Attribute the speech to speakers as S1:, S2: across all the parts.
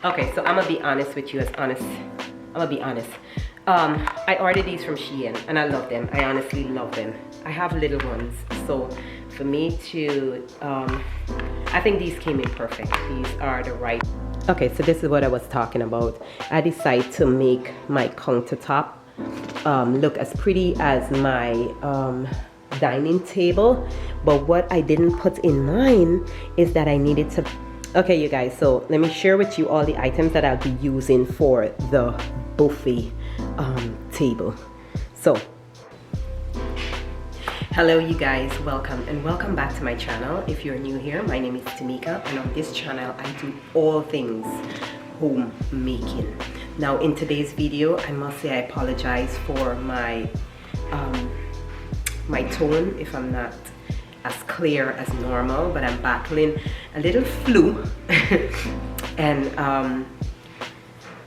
S1: Okay, so I'm gonna be honest with you, I'm gonna be honest. I ordered these from Shein and I love them. I honestly love them. I have little ones, so for me to, I think these came in perfect. These are the right. Okay, so this is what I was talking about. I decided to make my countertop look as pretty as my dining table, but what I didn't put in mind is that I needed to. Okay, you guys, so let me share with you all the items that I'll be using for the buffet table. So hello you guys, welcome and welcome back to my channel. If you're new here, my name is Tamekia, and on this channel I do all things home making. Now in today's video, I must say I apologize for my my tone if I'm not as clear as normal, but I'm battling a little flu and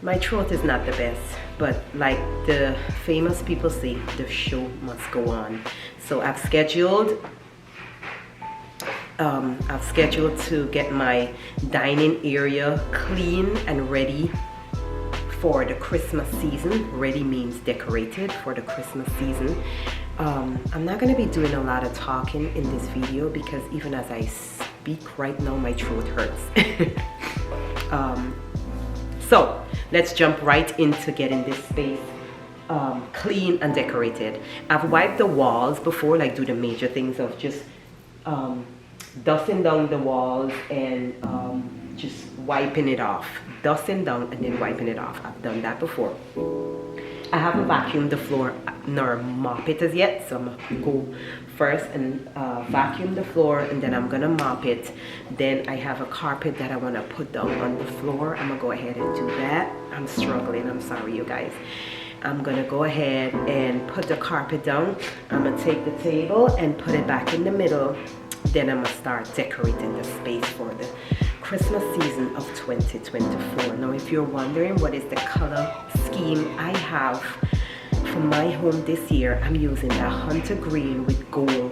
S1: my throat is not the best, but like the famous people say, the show must go on. So I've scheduled to get my dining area clean and ready for the Christmas season. Ready means decorated for the Christmas season. I'm not going to be doing a lot of talking in this video because even as I speak right now, my throat hurts. So let's jump right into getting this space clean and decorated. I've wiped the walls before, like do the major things of just dusting down the walls and just wiping it off. Dusting down and then wiping it off. I've done that before. I haven't vacuumed the floor nor mop it as yet, so I'm gonna go first and vacuum the floor, and then I'm gonna mop it. Then I have a carpet that I want to put down on the floor. I'm gonna go ahead and do that. I'm struggling, I'm sorry you guys. I'm gonna go ahead and put the carpet down. I'm gonna take the table and put it back in the middle. Then I'm gonna start decorating the space for the Christmas season of 2024. Now if you're wondering what is the color scheme I have for my home this year, I'm using the hunter green with gold,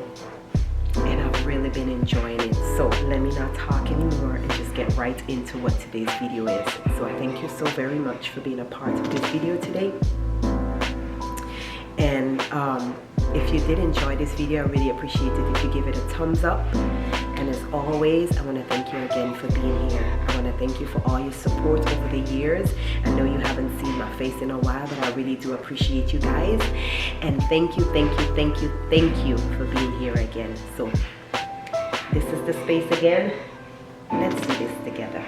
S1: and I've really been enjoying it. So let me not talk anymore and just get right into what today's video is. So I thank you so very much for being a part of this video today. And if you did enjoy this video, I really appreciate it if you give it a thumbs up. And as always, I want to thank you again for being here. I want to thank you for all your support over the years. I know you haven't seen my face in a while, but I really do appreciate you guys. And thank you, thank you, thank you, thank you for being here again. So this is the space again. Let's do this together.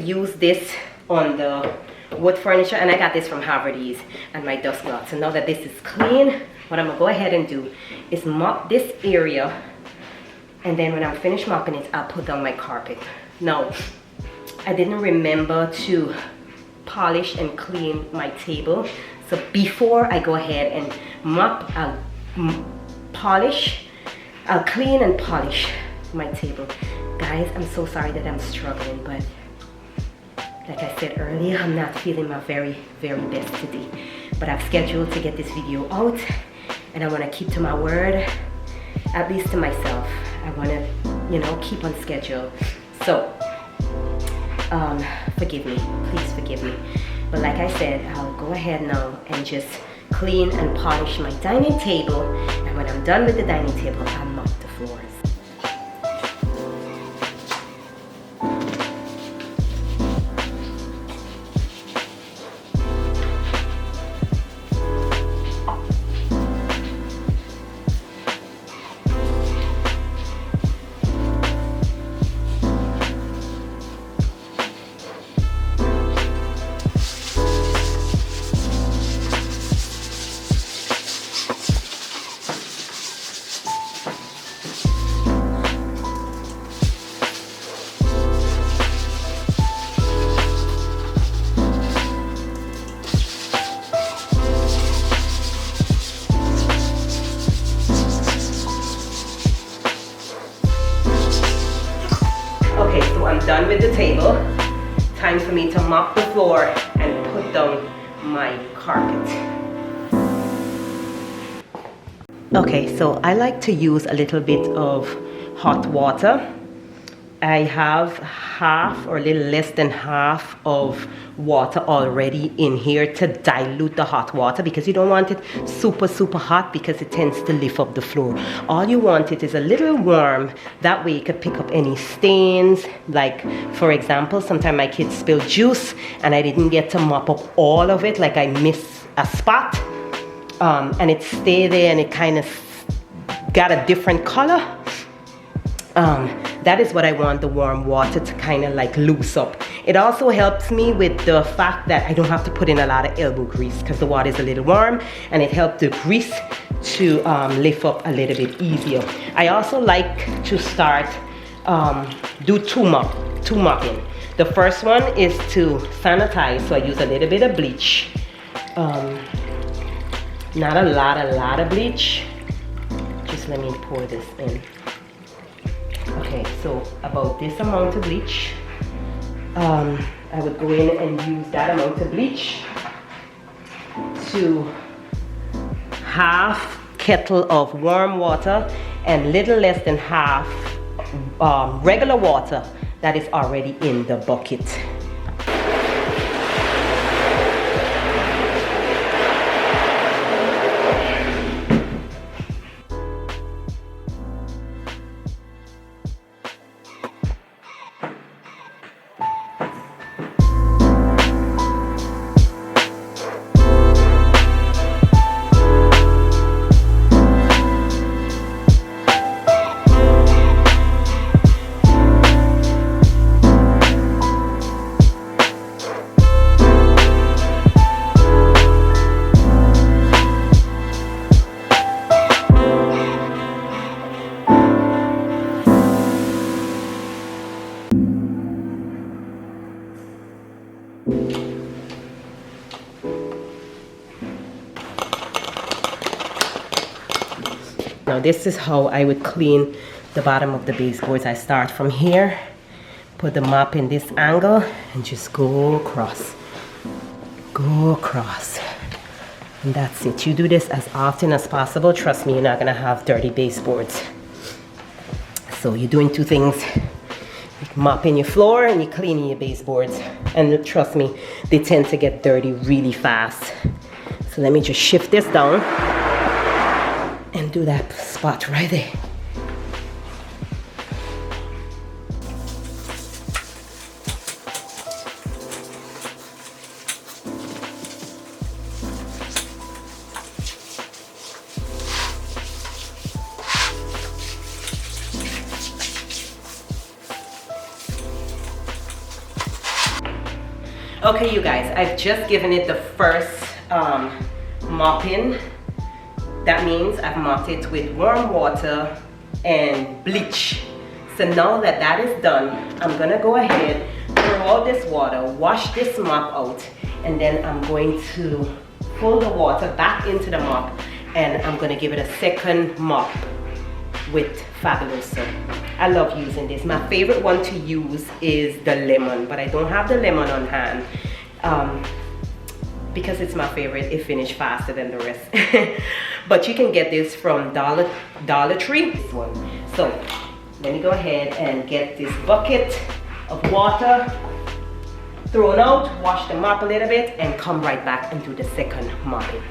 S1: use this on the wood furniture, and I got this from Harvardy's, and my dust cloth. So now that this is clean, what I'm gonna go ahead and do is mop this area, and then when I'm finished mopping it, I'll put down my carpet. Now, I didn't remember to polish and clean my table, so before I go ahead and mop, I'll clean and polish my table. Guys, I'm so sorry that I'm struggling, but like I said earlier, I'm not feeling my very best today. But I've scheduled to get this video out, and I want to keep to my word, at least to myself. I want to, you know, keep on schedule. So, forgive me, please forgive me. But like I said, I'll go ahead now and just clean and polish my dining table. And when I'm done with the dining table, I'll mop the floors. Done with the table. Time for me to mop the floor and put down my carpet. Okay, so I like to use a little bit of hot water. I have half or a little less than half of water already in here to dilute the hot water, because you don't want it super hot, because it tends to lift up the floor. All you want it is a little warm. That way you could pick up any stains. Like, for example, sometimes my kids spill juice and I didn't get to mop up all of it, like I missed a spot, and it stayed there and it kind of got a different color. That is what I want the warm water to kind of like loose up. It also helps me with the fact that I don't have to put in a lot of elbow grease, because the water is a little warm, and it helps the grease to lift up a little bit easier. I also like to start, do two mopping. The first one is to sanitize, so I use a little bit of bleach. Not a lot of bleach. Just let me pour this in. Okay, so about this amount of bleach. I would go in and use that amount of bleach to half kettle of warm water and little less than half regular water that is already in the bucket. Now this is how I would clean the bottom of the baseboards. I start from here, put the mop in this angle, and just go across. Go across. And that's it. You do this as often as possible. Trust me, you're not gonna have dirty baseboards. So you're doing two things. You're mopping your floor and you're cleaning your baseboards. And trust me, they tend to get dirty really fast. So let me just shift this down and do that spot right there. Okay, you guys, I've just given it the first mopping. That means I've mopped it with warm water and bleach. So now that that is done, I'm gonna go ahead, throw out this water, wash this mop out, and then I'm going to pull the water back into the mop, and I'm gonna give it a second mop with Fabuloso. I love using this. My favorite one to use is the lemon, but I don't have the lemon on hand because it's my favorite. It finished faster than the rest. But you can get this from Dollar Tree. This one. So let me go ahead and get this bucket of water thrown out, wash the mop a little bit, and come right back and do the second mopping.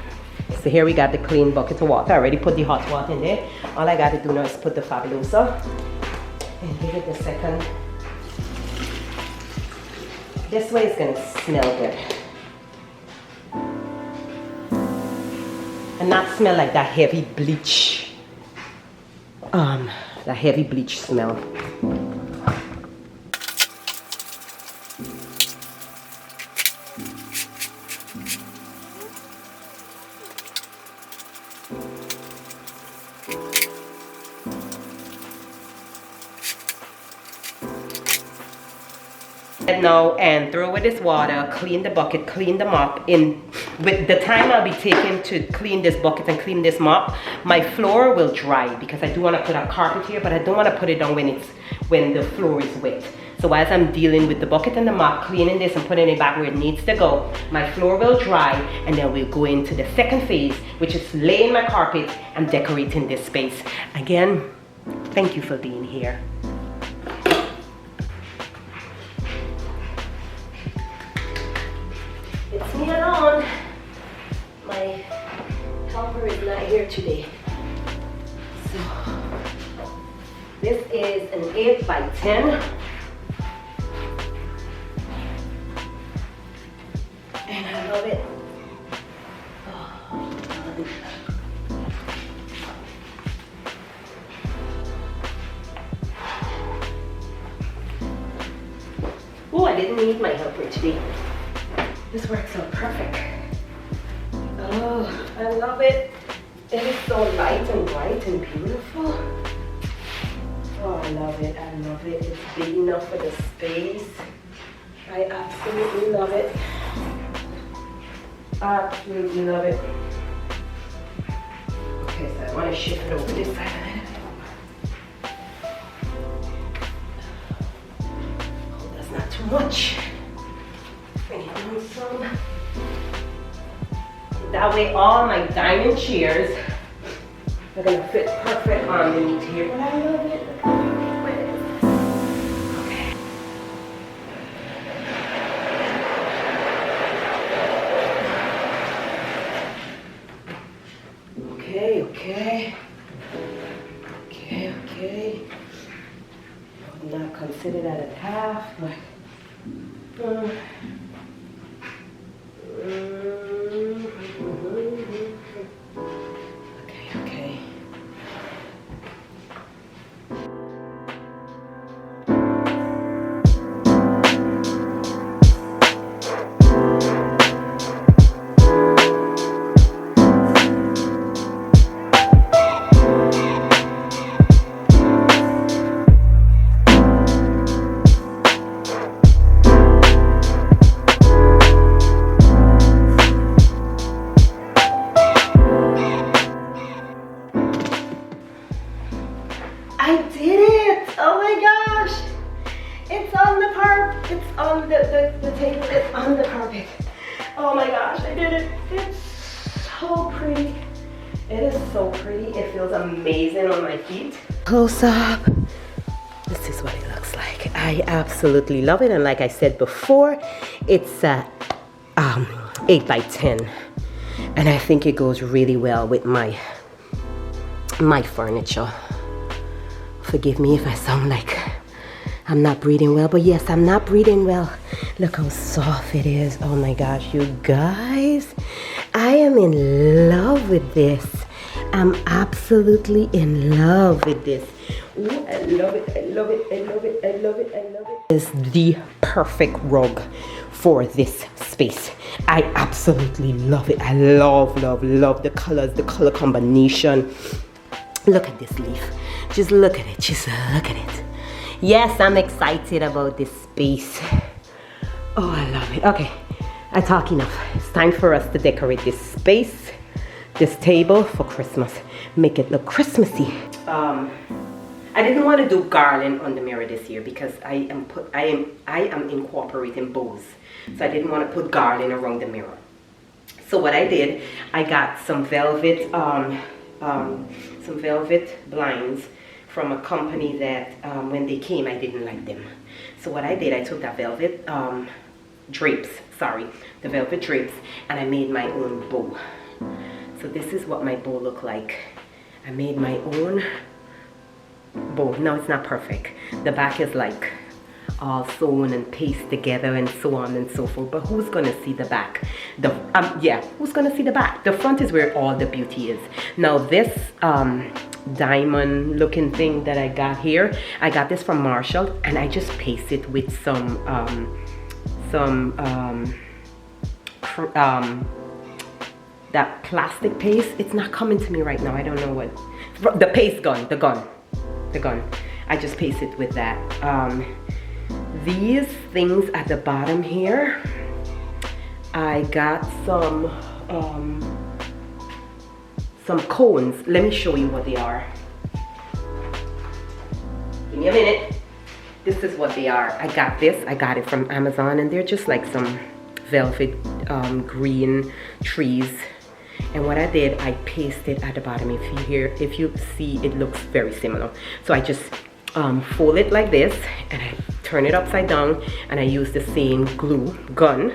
S1: So here we got the clean bucket of water. I already put the hot water in there. All I got to do now is put the Fabuloso and give it the second. This way it's gonna smell good. And not smell like that heavy bleach. That heavy bleach smell. Now and throw with this water, clean the bucket, clean the mop. In with the time I'll be taking to clean this bucket and clean this mop, my floor will dry because I do want to put a carpet here, but I don't want to put it down when the floor is wet. So as I'm dealing with the bucket and the mop, cleaning this and putting it back where it needs to go, my floor will dry, and then we'll go into the second phase, which is laying my carpet and decorating this space. Again, thank you for being here. It's me alone. My helper is not here today. So this is an 8 by 10. And I love it. Oh, I didn't need my helper today. This works out perfect. Oh, I love it. It is so light and bright and beautiful. Oh, I love it. I love it. It's big enough for the space. I absolutely love it. Absolutely love it. Okay, so I want to shift it over this side a little bit. Oh, that's not too much. Bring it down some. That way all my dining chairs are going to fit perfect underneath here. But I love it. Okay. I would not consider that a half, but okay. I did it! Oh my gosh! It's on the carpet. It's on the table. It's on the carpet. Oh my gosh, I did it! It's so pretty. It is so pretty. It feels amazing on my feet. Close up. This is what it looks like. I absolutely love it. And like I said before, it's 8 by 10. And I think it goes really well with my furniture. Forgive me if I sound like I'm not breathing well, but yes, I'm not breathing well. Look how soft it is. Oh my gosh, you guys. I am in love with this. I'm absolutely in love with this. Ooh, I love it, I love it, I love it, I love it, I love it. It's the perfect rug for this space. I absolutely love it. I love the colors, the color combination. Look at this leaf. Just look at it. Just look at it. Yes, I'm excited about this space. Oh, I love it. Okay, I talk enough. It's time for us to decorate this space, this table for Christmas. Make it look Christmassy. I didn't want to do garland on the mirror this year because I am incorporating bows. So I didn't want to put garland around the mirror. So what I did, I got some velvet blinds from a company that when they came I didn't like them. So what I did, I took that velvet drapes, the velvet drapes, and I made my own bow. So this is what my bow looked like. I made my own bow. No, it's not perfect. The back is like all sewn and pasted together and so on and so forth, but who's gonna see the back? Who's gonna see the back? The front is where all the beauty is. Now this diamond looking thing that I got here, I got this from Marshall, and I just pasted it with some that plastic paste. It's not coming to me right now. I don't know what. The paste gun, the gun. I just pasted with that. These things at the bottom here, I got some cones. Let me show you what they are. Give me a minute. This is what they are. I got it from Amazon, and they're just like some velvet green trees. And what I did, I pasted at the bottom. If you see, it looks very similar. So I just fold it like this, and I turn it upside down, and I use the same glue gun,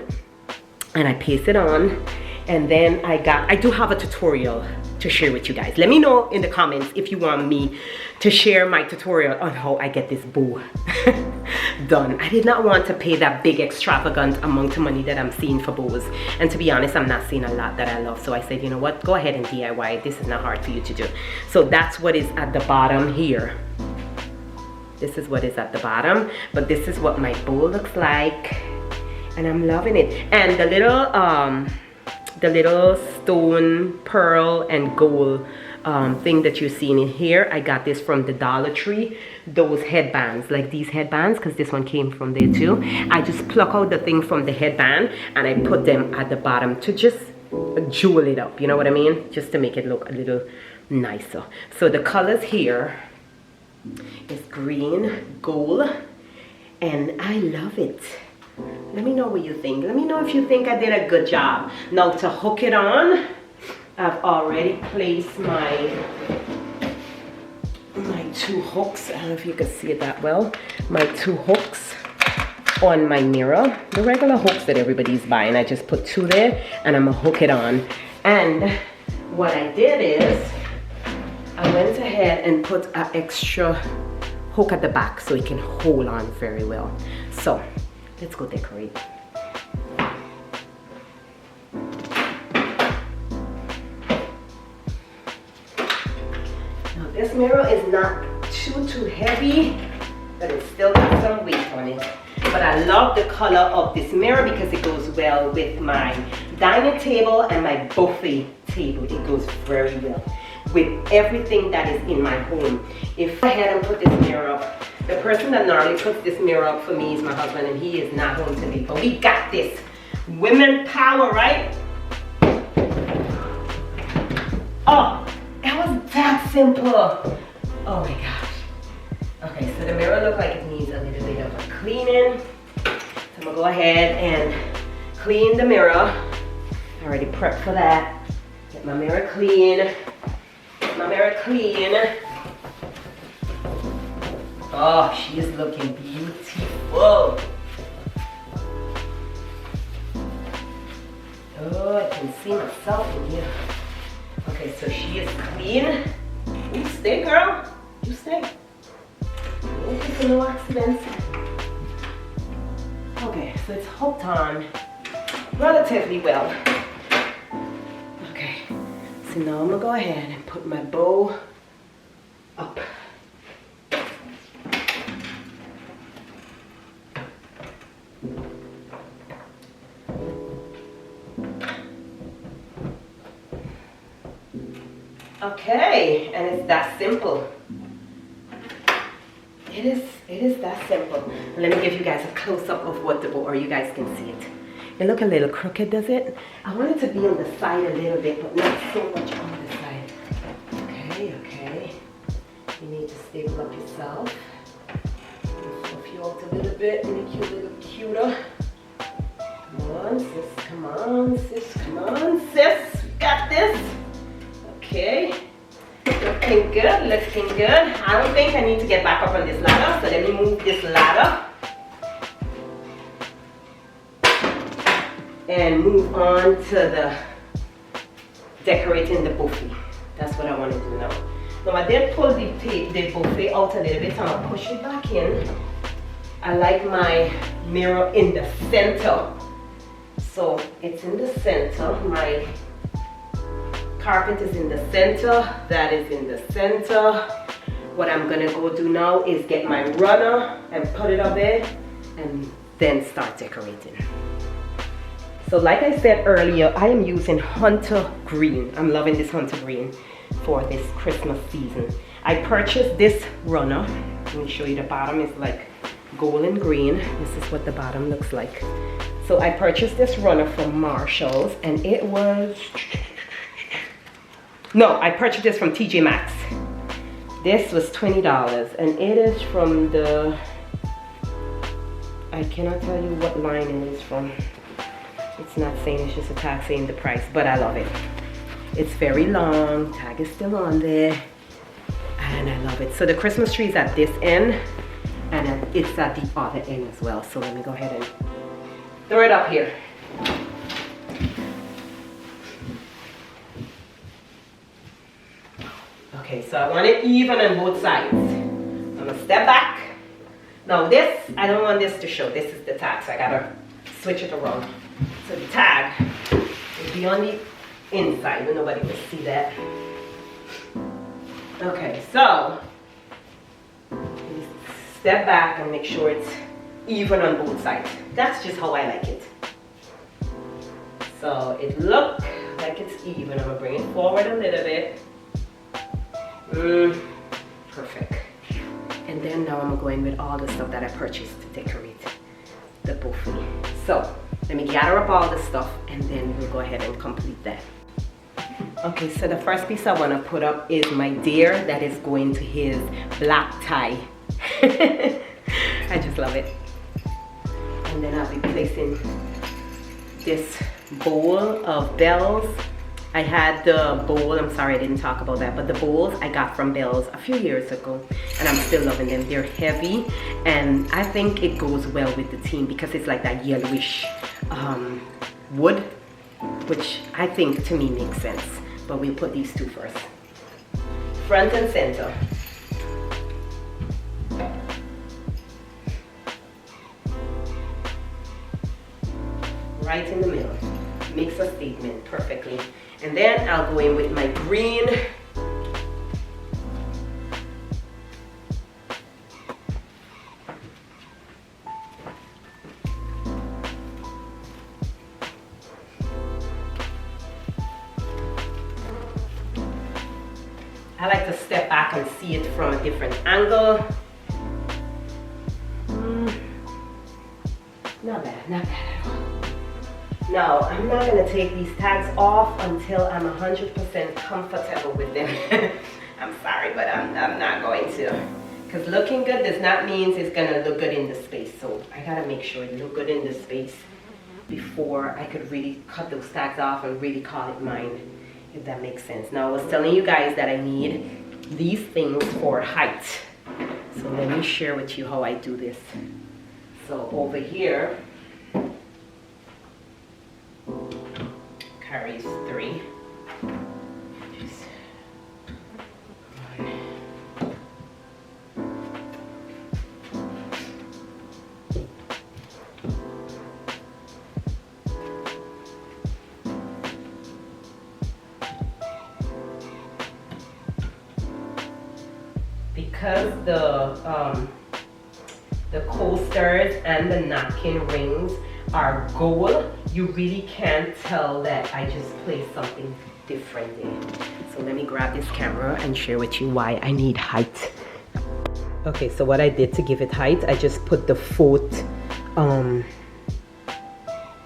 S1: and I paste it on. And then I do have a tutorial to share with you guys. Let me know in the comments if you want me to share my tutorial on how I get this bow done. I did not want to pay that big extravagant amount of money that I'm seeing for bows, and to be honest, I'm not seeing a lot that I love. So I said, you know what, go ahead and DIY it. This is not hard for you to do. So that's what is at the bottom here. This is what is at the bottom, but this is what my bow looks like, and I'm loving it. And the little stone, pearl, and gold thing that you're seeing in here, I got this from the Dollar Tree. Those headbands, like these headbands, because this one came from there too. I just pluck out the thing from the headband, and I put them at the bottom to just jewel it up, you know what I mean? Just to make it look a little nicer. So the colors here is green, gold, and I love it. Let me know what you think. Let me know if you think I did a good job. Now to hook it on, I've already placed my two hooks. I don't know if you can see it that well. My two hooks on my mirror. The regular hooks that everybody's buying. I just put two there, and I'm gonna hook it on. And what I did is, I went ahead and put an extra hook at the back so it can hold on very well. So let's go decorate. Now this mirror is not too heavy, but it's still got some weight on it. But I love the color of this mirror because it goes well with my dining table and my buffet table. It goes very well with everything that is in my home. If I had and put this mirror up, the person that normally puts this mirror up for me is my husband, and he is not home today, but we got this. Women power, right? Oh, it was that simple. Oh my gosh. Okay, so the mirror looks like it needs a little bit of a cleaning. So I'm gonna go ahead and clean the mirror. I already prepped for that. Get my mirror clean. My mirror clean. Oh, she is looking beautiful. Oh, I can see myself in here. Okay, so she is clean. You stay, girl. You stay. Don't take no accidents. Okay, so it's hooked on relatively well. Okay, so now I'm gonna go ahead and put my bow up. Okay, and it's that simple. It is that simple. Let me give you guys a close-up of what the bowl, or you guys can see it. It look a little crooked, does it? I want it to be on the side a little bit, but not so much on the side. Okay, okay. You need to stable up yourself. Fluff you out a little bit, make you a little cuter. Come on, sis, come on, sis, come on, sis. We got this. Okay. Looking good, looking good. I don't think I need to get back up on this ladder, so let me move this ladder and move on to the decorating the buffet. That's what I want to do now. Now I did pull the buffet out a little bit, so I'm gonna push it back in. I like my mirror in the center, so it's in the center. My carpet is in the center, that is in the center. What I'm gonna go do now is get my runner and put it up there and then start decorating. So like I said earlier, I am using hunter green. I'm loving this hunter green for this Christmas season. I purchased this runner. Let me show you the bottom is like golden green. This is what the bottom looks like. So I purchased this runner from Marshall's, and it was, no, I purchased this from TJ Maxx. This was $20, and it is from the, I cannot tell you what line it is from. It's not saying, it's just a tag saying the price, but I love it. It's very long, tag is still on there, and I love it. So the Christmas tree is at this end, and it's at the other end as well. So let me go ahead and throw it up here. Okay, so I want it even on both sides. I'm gonna step back. Now this, I don't want this to show. This is the tag, so I gotta switch it around. So the tag will be on the inside, but nobody will see that. Okay, so step back and make sure it's even on both sides. That's just how I like it. So it looks like it's even. I'm gonna bring it forward a little bit. Perfect. And then now I'm gonna go in with all the stuff that I purchased to decorate the buffet. So let me gather up all the stuff and then we'll go ahead and complete that. Okay, so the first piece I want to put up is my deer that is going to his black tie. I just love it. And then I'll be placing this bowl of bells. I had the bowl, I'm sorry I didn't talk about that, but the bowls I got from Bells a few years ago, and I'm still loving them. They're heavy, and I think it goes well with the theme because it's like that yellowish wood, which I think to me makes sense. But we'll put these two first. Front and center. Right in the middle. Makes a statement perfectly. And then I'll go in with my green. I like to step back and see it from a different angle. Not bad, not bad at all. Now, I'm not going to take these tags off until I'm 100% comfortable with them. I'm sorry, but I'm not going to. Because looking good does not mean it's going to look good in the space. So I got to make sure it look good in the space before I could really cut those tags off and really call it mine, if that makes sense. Now, I was telling you guys that I need these things for height. So let me share with you how I do this. So over here, carries 3. Just 1. Because the coasters and the napkin rings are gold, you really can't tell that I just placed something different there. So let me grab this camera and share with you why I need height. Okay, so what I did to give it height, I just put the fourth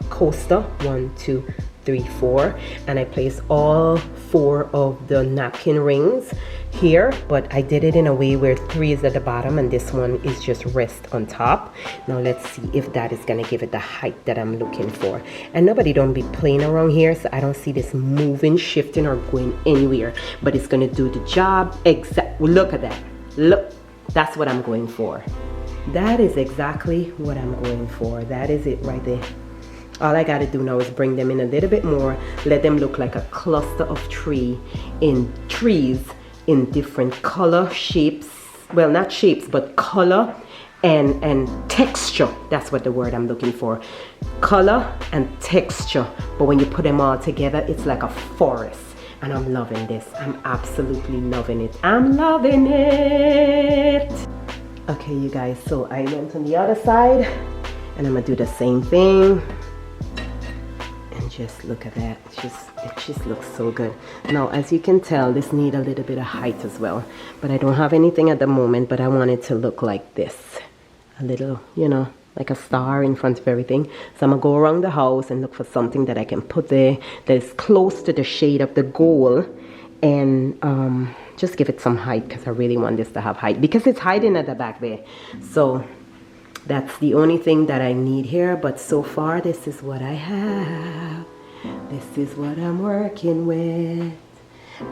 S1: coaster, 1, 2, 3, 4, and I placed all 4 of the napkin rings here, but I did it in a way where 3 is at the bottom and this one is just rest on top. Now let's see if that is gonna give it the height that I'm looking for. And nobody don't be playing around here, so I don't see this moving, shifting, or going anywhere, but it's gonna do the job. Look at that. Look, that's what I'm going for. That is exactly what I'm going for. That is it right there. All I got to do now is bring them in a little bit more, let them look like a cluster of trees in different color, shapes, well, not shapes, but color and texture. That's what the word I'm looking for. Color and texture. But when you put them all together, it's like a forest. And I'm loving this. I'm absolutely loving it. I'm loving it. Okay, you guys, so I went on the other side and I'm gonna do the same thing. Just look at that. It just looks so good. Now, as you can tell, this needs a little bit of height as well, but I don't have anything at the moment, but I want it to look like this, a little, you know, like a star in front of everything. So I'm gonna go around the house and look for something that I can put there that is close to the shade of the goal, and just give it some height, because I really want this to have height, because it's hiding at the back there. So that's the only thing that I need here, but so far this is what I have. This is what I'm working with.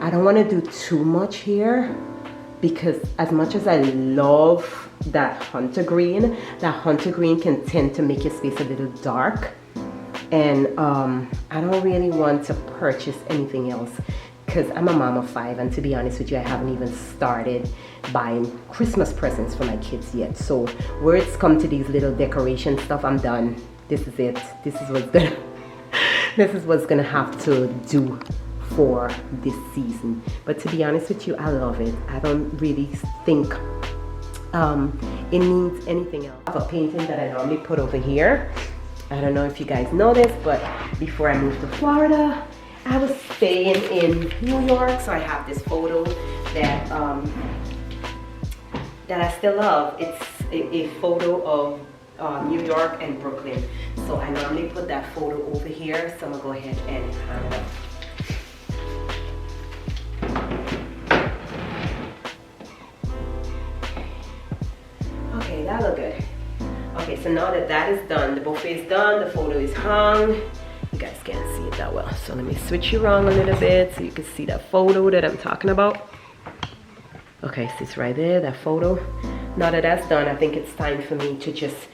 S1: I don't want to do too much here, because as much as I love that hunter green can tend to make your space a little dark, and I don't really want to purchase anything else, because I'm a mom of 5, and to be honest with you, I haven't even started buying Christmas presents for my kids yet. So where it's come to these little decoration stuff, I'm done. This is it. This is what's gonna have to do for this season. But to be honest with you, I love it. I don't really think it needs anything else. I have a painting that I normally put over here. I don't know if you guys know this, but before I moved to Florida, I was staying in New York, so I have this photo that that I still love. It's a photo of New York and Brooklyn. So I normally put that photo over here, so I'm gonna go ahead and hang it up. Okay, that look good. Okay, so now that that is done, the buffet is done, the photo is hung. You guys can't see it that well, so let me switch you around a little bit so you can see that photo that I'm talking about. Okay, so it's right there, that photo. Now that that's done, I think it's time for me to just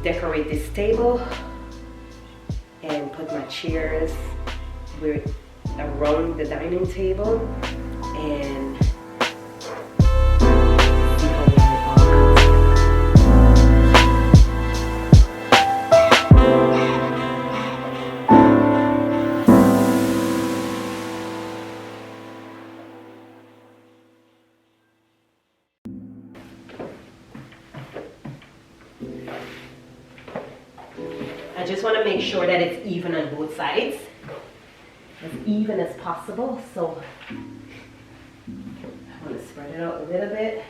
S1: decorate this table and put my chairs around the dining table and see how it all comes I just want to make sure that it's even on both sides, as even as possible. So I want to spread it out a little bit,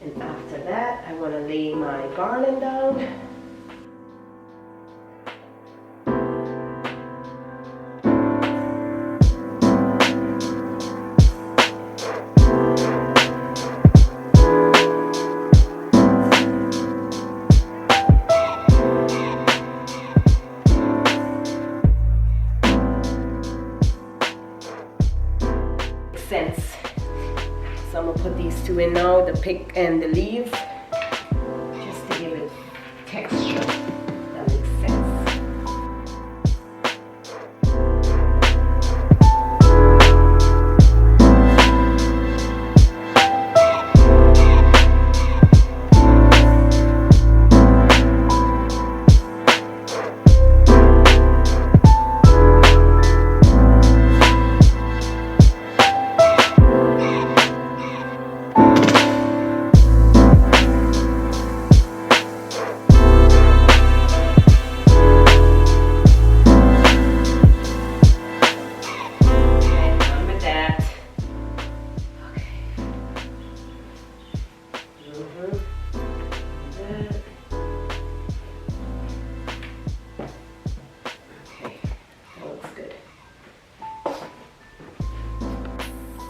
S1: and after that I want to lay my garland down. Sense. So I'm gonna put these two in now, the pick and the leaves, just to give it texture. That makes sense.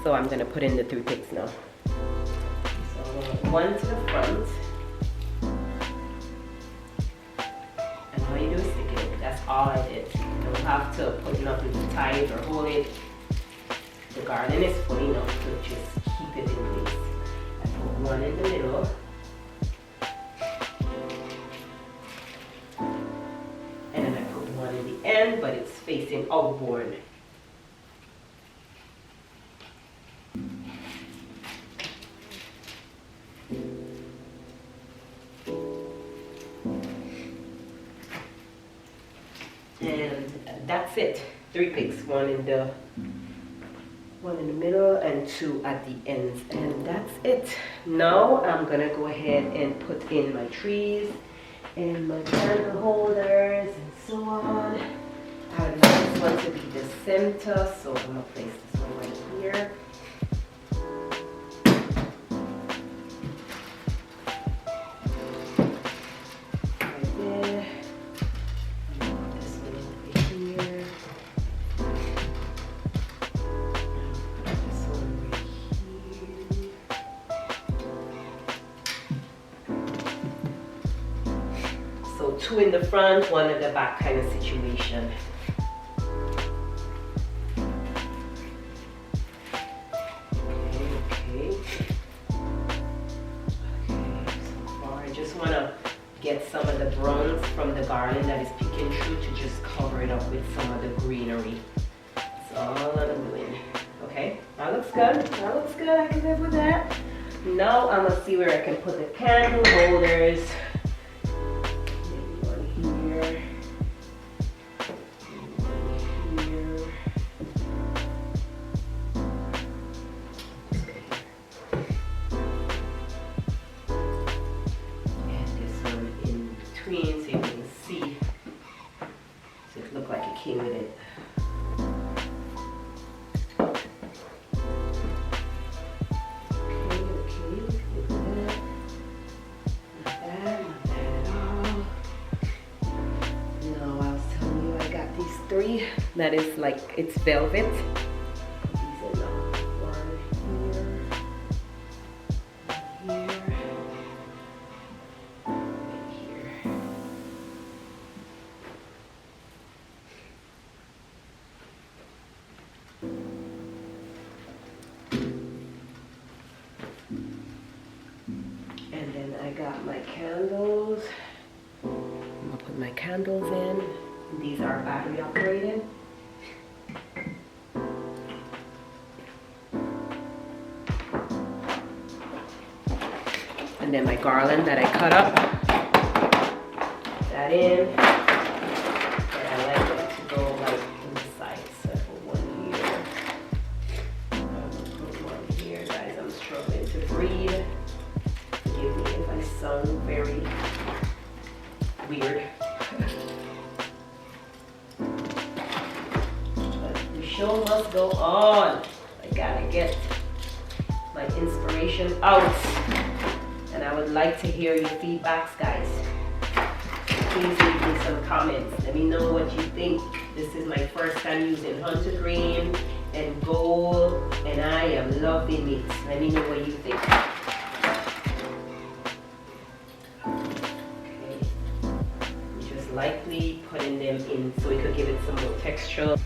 S1: So I'm gonna put in the 3 picks now. So one to the front. And all you do is stick it. That's all I did. You don't have to put nothing to tie it or hold it. The garland is full enough to just keep it in place. I put one in the middle. And then I put one in the end, but it's facing outward. And that's it. 3 picks, one in the middle and 2 at the ends, and that's it. Now I'm gonna go ahead and put in my trees and my candle holders and so on. I would like this one to be the center, so I'm gonna place this one right here. So 2 in the front, 1 at the back kind of situation. Okay. So far I just want to get some of the browns from the garland that is peeking through to just cover it up with some of the greenery. That's all I'm doing. Okay, that looks good. That looks good. I can live with that. Now I'm gonna see where I can put the candle holders. So you can see, so it looked like it came with it. Okay, look at that. Not bad at all. No, I was telling you I got these 3. That is like, it's velvet. These are one here. And then I got my candles. I'm gonna put my candles in. These are battery operated. And then my garland that I cut up. Put that in. And I like it to go like in the side. So I put one here. I'm gonna put one here, guys. I'm struggling to breathe. Forgive me if I sound very weird. But the show must go on. I gotta get my inspiration out. And I would like to hear your feedbacks, guys. Please leave me some comments. Let me know what you think. This is my first time using hunter green and gold, and I am loving it. Let me know what you think. Okay. Just lightly putting them in so we could give it some more texture.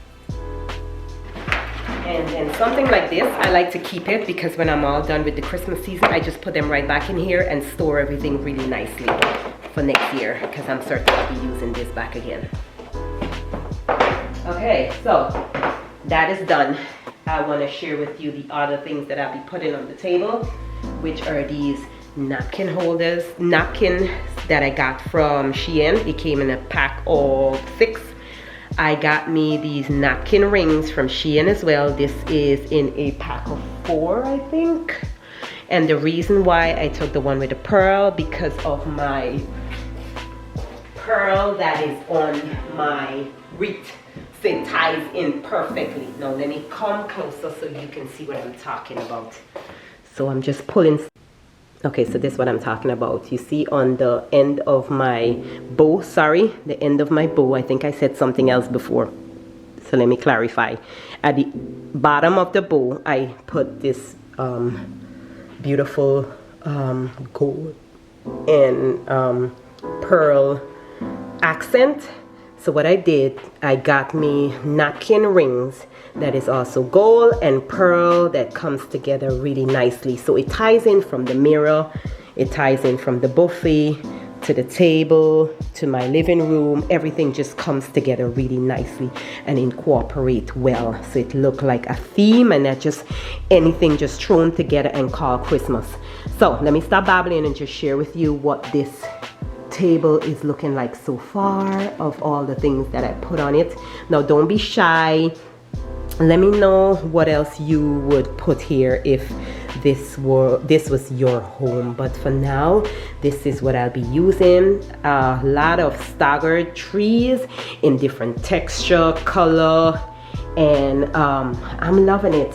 S1: And then something like this, I like to keep it because when I'm all done with the Christmas season, I just put them right back in here and store everything really nicely for next year because I'm certain I'll be using this back again. Okay, so that is done. I want to share with you the other things that I'll be putting on the table, which are these napkin holders, napkins that I got from Shein. It came in a pack of 6. I got me these napkin rings from Shein as well. This is in a pack of 4, I think. And the reason why I took the one with the pearl, because of my pearl that is on my wreath. So it ties in perfectly. Now let me come closer so you can see what I'm talking about. So I'm just pulling. Okay, so this is what I'm talking about. You see on the end of my bow, sorry, the end of my bow, I think I said something else before. So let me clarify. At the bottom of the bowl, I put this beautiful gold and pearl accent. So what I did, I got me napkin rings that is also gold and pearl that comes together really nicely. So it ties in from the mirror, it ties in from the buffet to the table to my living room. Everything just comes together really nicely and incorporate well, so it look like a theme and not just anything just thrown together and called Christmas. So let me stop babbling and just share with you what this table is looking like so far of all the things that I put on it. Now don't be shy, let me know what else you would put here if this was your home. But for now, this is what I'll be using. A lot of staggered trees in different texture, color, and I'm loving it.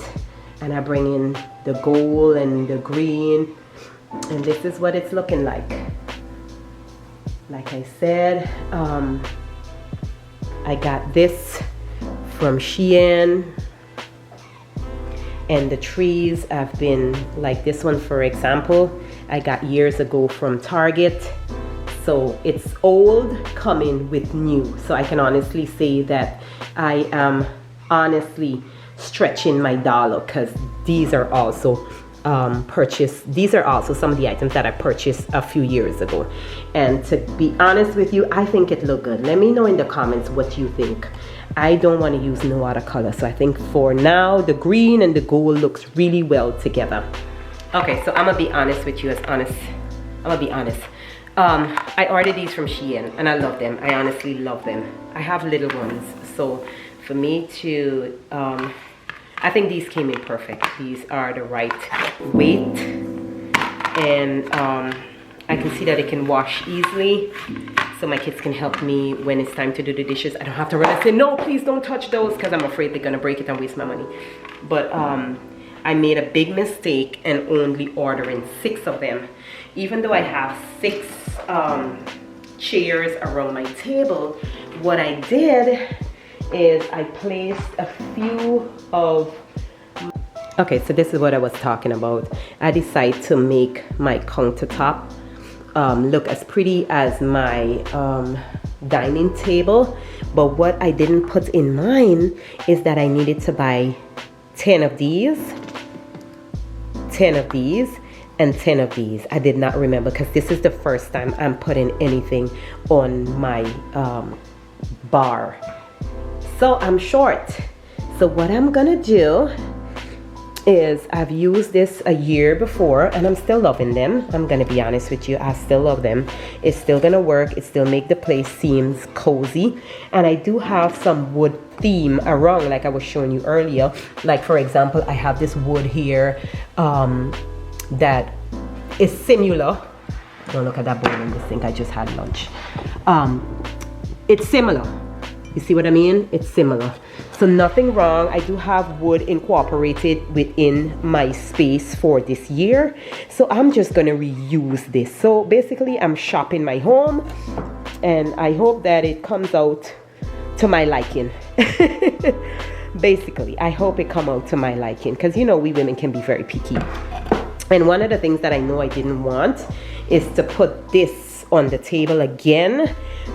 S1: And I bring in the gold and the green, and this is what it's looking like. Like I said, I got this from Shein, and the trees have been like this one, for example, I got years ago from Target. So it's old coming with new. So I can honestly say that I am honestly stretching my dollar, because these are also these are also some of the items that I purchased a few years ago. And to be honest with you, I think it looked good. Let me know in the comments what you think. I don't want to use no other color, so I think for now the green and the gold looks really well together. Okay, so I'm gonna be honest with you, I'm gonna be honest. I ordered these from Shein and I love them. I honestly love them. I have little ones, so for me to I think these came in perfect. These are the right weight, and I can see that it can wash easily, so my kids can help me when it's time to do the dishes. I don't have to run and say, no, please don't touch those, because I'm afraid they're gonna break it and waste my money. But I made a big mistake and only ordering 6 of them. Even though I have 6 chairs around my table, what I did is I placed a few of... Okay, so this is what I was talking about. I decided to make my countertop look as pretty as my dining table. But what I didn't put in mind is that I needed to buy 10 of these, 10 of these, and 10 of these. I did not remember, because this is the first time I'm putting anything on my bar. So I'm short. So what I'm gonna do is, I've used this a year before and I'm still loving them. I'm gonna be honest with you, I still love them. It's still gonna work. It still make the place seems cozy. And I do have some wood theme around, like I was showing you earlier. Like for example, I have this wood here that is similar. Don't look at that bowl in the sink, I just had lunch. It's similar. You see what I mean? It's similar. So nothing wrong. I do have wood incorporated within my space for this year. So I'm just going to reuse this. So basically I'm shopping my home, and I hope that it comes out to my liking. Basically, I hope it come out to my liking, because you know we women can be very picky. And one of the things that I know I didn't want is to put this on the table again,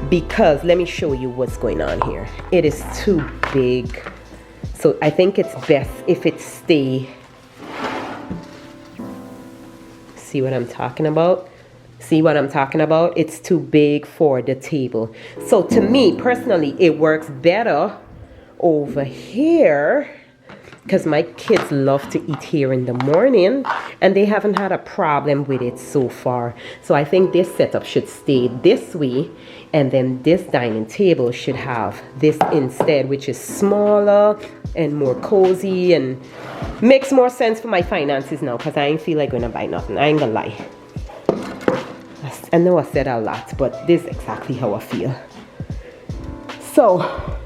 S1: because let me show you what's going on here. It is too big, so I think it's best if it stay. See what I'm talking about? See what I'm talking about? It's too big for the table. So to me personally, it works better over here, because my kids love to eat here in the morning and they haven't had a problem with it so far. So I think this setup should stay this way, and then this dining table should have this instead, which is smaller and more cozy and makes more sense for my finances now, because I ain't feel like going to buy nothing. I ain't gonna lie. I know I said a lot, but this is exactly how I feel. So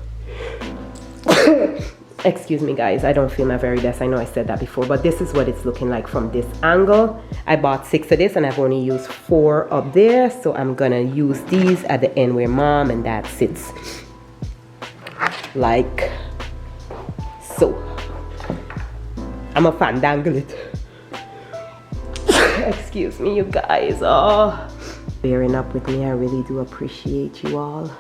S1: excuse me guys, I don't feel my very best. I know I said that before, but this is what it's looking like from this angle. I bought 6 of this and I've only used 4 up there, so I'm gonna use these at the end where mom and dad sits, like So I'm a fandangle it. Excuse me, you guys. Oh, bearing up with me. I really do appreciate you all.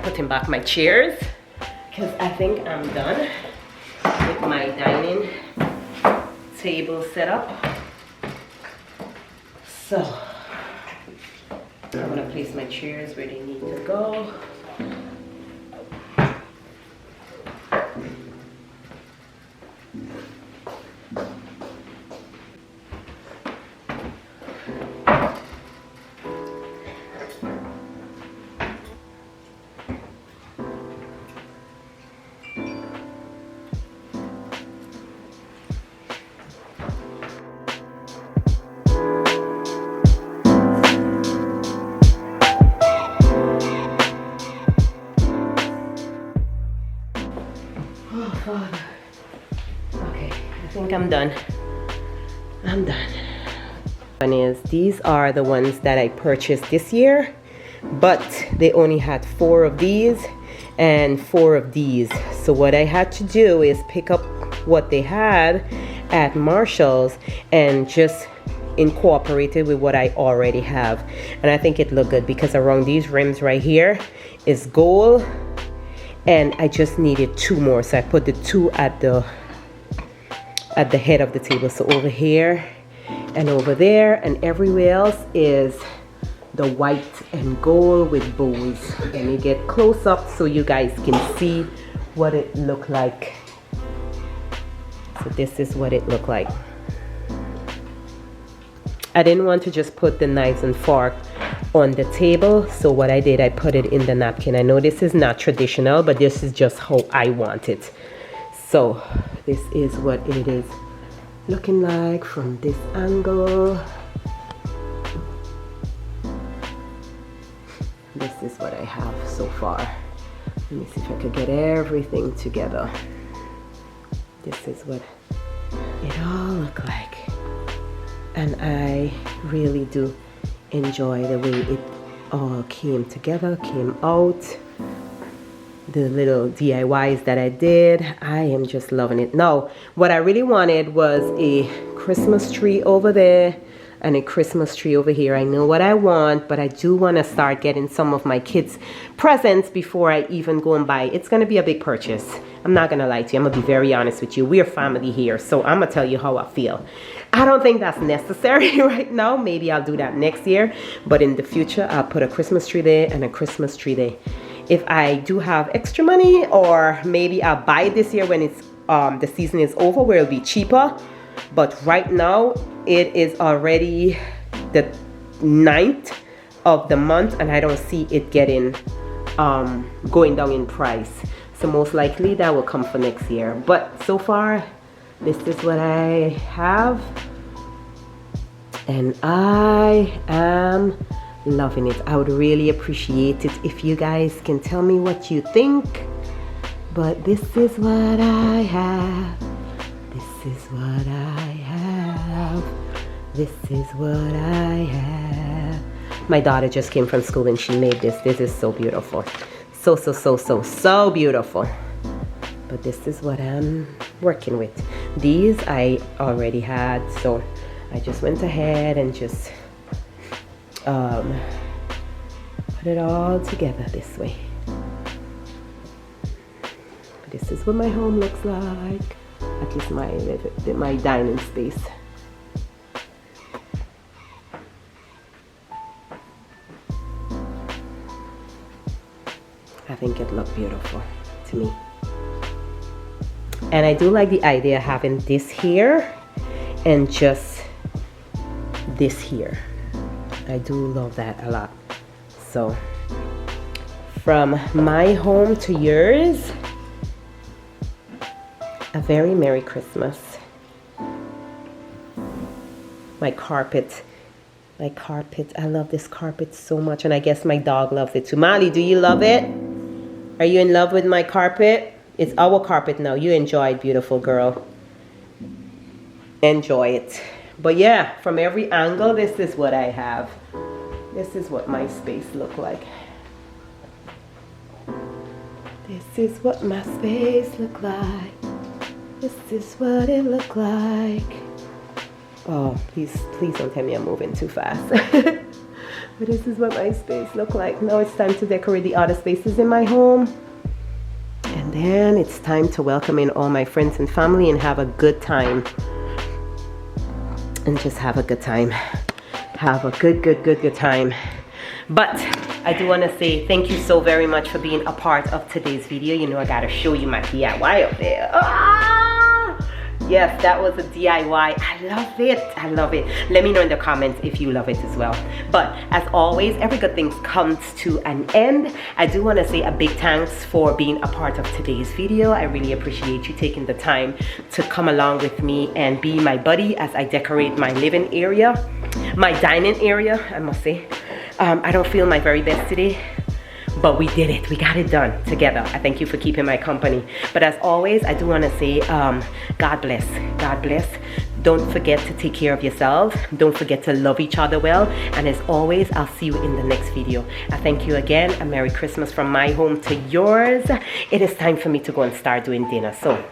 S1: Putting back my chairs because I think I'm done with my dining table setup. So I'm gonna place my chairs where they need to go. Okay, I think I'm done. I'm done. One is, these are the ones that I purchased this year, but they only had 4 of these and 4 of these. So what I had to do is pick up what they had at Marshall's and just incorporate it with what I already have. And I think it looked good because around these rims right here is gold. And I just needed 2 more, so I put the 2 at the head of the table. So over here and over there and everywhere else is the white and gold with bows. Let me get close up so you guys can see what it looked like. So this is what it looked like. I didn't want to just put the knives and fork on the table, so what I did, I put it in the napkin. I know this is not traditional, but this is just how I want it. So this is what it is looking like from this angle. This is what I have so far. Let me see if I could get everything together. This is what it all look like, and I really do enjoy the way it all came together, came out. The little DIYs that I did, I am just loving it. Now, what I really wanted was a Christmas tree over there and a Christmas tree over here. I know what I want, but I do want to start getting some of my kids' presents before I even go and buy. It's going to be a big purchase. I'm not going to lie to you. I'm going to be very honest with you. We're family here, so I'm going to tell you how I feel. I don't think that's necessary right now. Maybe I'll do that next year, but in the future, I'll put a Christmas tree there and a Christmas tree there. If I do have extra money, or maybe I'll buy it this year when it's the season is over, where it'll be cheaper. But right now, it is already the 9th of the month, and I don't see it getting going down in price. So most likely that will come for next year. But so far, this is what I have, and I am loving it. I would really appreciate it if you guys can tell me what you think. But this is what I have. This is what I have. This is what I have. My daughter just came from school and she made this. This is so beautiful. So beautiful. But this is what I'm working with. These I already had, so I just went ahead and just put it all together this way. This is what my home looks like, at least my dining space. think it looked beautiful to me. And I do like the idea of having this here and just this here. I do love that a lot. So from my home to yours, a very Merry Christmas. My carpet, I love this carpet so much, and I guess my dog loves it too. Molly, do you love it? Are you in love with my carpet? It's our carpet now. You enjoy it, beautiful girl. Enjoy it. But yeah, from every angle, this is what I have. This is what my space look like. This is what my space look like. This is what it look like. Oh, please don't tell me I'm moving too fast. But this is what my space look like. Now it's time to decorate the other spaces in my home. And then it's time to welcome in all my friends and family and have a good time. And just have a good time. Have a good time. But I do want to say thank you so very much for being a part of today's video. You know I gotta show you my DIY up there. Yes, that was a DIY. I love it. I love it. Let me know in the comments if you love it as well. But as always, every good thing comes to an end. I do want to say a big thanks for being a part of today's video. I really appreciate you taking the time to come along with me and be my buddy as I decorate my living area, my dining area, I must say. I don't feel my very best today, but we did it. We got it done together. I thank you for keeping my company. But as always, I do want to say, God bless. God bless. Don't forget to take care of yourselves. Don't forget to love each other well. And as always, I'll see you in the next video. I thank you again. A Merry Christmas from my home to yours. It is time for me to go and start doing dinner. So,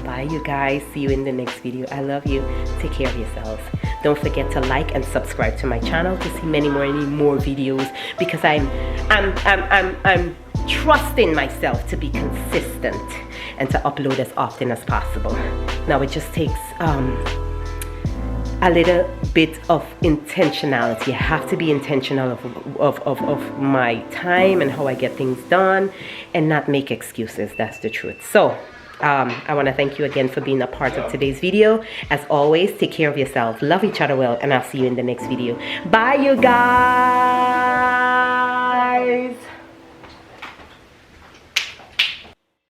S1: bye you guys. See you in the next video. I love you. Take care of yourselves. Don't forget to like and subscribe to my channel to see many more videos, because I'm trusting myself to be consistent and to upload as often as possible. Now it just takes a little bit of intentionality. I have to be intentional of my time and how I get things done and not make excuses. That's the truth. So I want to thank you again for being a part of today's video. As always, take care of yourself, love each other well, and I'll see you in the next video. Bye you guys.